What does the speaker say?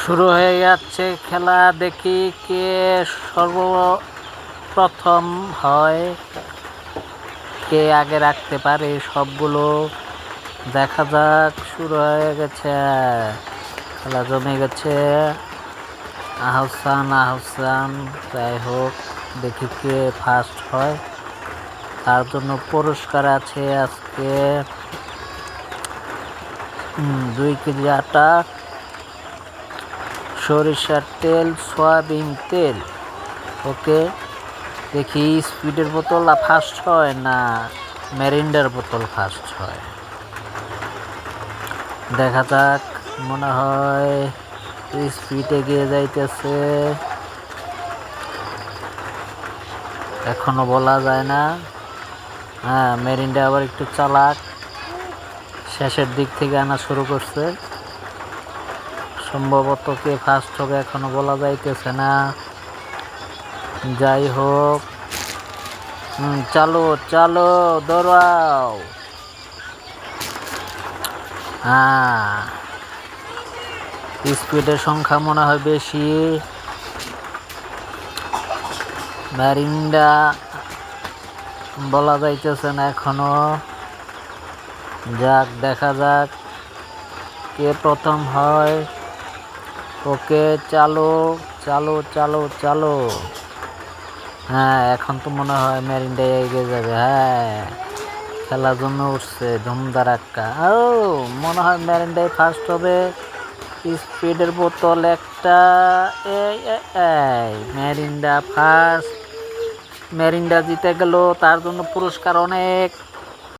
শুরু হয়ে যাচ্ছে খেলা, দেখি কে সর্বপ্রথম হয়, কে আগে রাখতে পারে সবগুলো। দেখা যাক, শুরু হয়ে গেছে, খেলা জমে গেছে। আহসান যাই হোক, দেখি কে ফার্স্ট হয়। তার জন্য পুরস্কার আছে আজকে 2 কেজি আটা, সরিষার তেল, সয়াবিন তেল। ওকে, দেখি স্পিডের বোতল ফার্স্ট হয় না মেরিন্ডার বোতল ফার্স্ট হয়। দেখা যাক, মনে হয় স্পিড এগিয়ে যাইতেছে, এখনো বলা যায় না। হ্যাঁ, মেরিন্ডা আবার একটু চালাক, শেষের দিক থেকে আনা শুরু করছে। সম্ভবত কে ফার্স্ট হবে এখনো বলা যাইতেছে না। যাই হোক, চালো দৌড়াও। হ্যাঁ, স্পিডের সংখ্যা মনে হয় বেশি। মেরিন্ডা বলা যাইতেছে না এখনো। যাক, দেখা যাক কে প্রথম হয়। ওকে, চালো। হ্যাঁ, এখন তো মনে হয় মেরিন্ডা এগিয়ে যাবে। হ্যাঁ, খেলার জন্য উঠছে ধুমধারাক্কা। মনে হয় মেরিন্ডাই ফার্স্ট হবে। স্পিডের বোতল একটা, মেরিন্ডা ফার্স্ট। মেরিন্ডা জিতে গেল, তার জন্য পুরস্কার অনেক।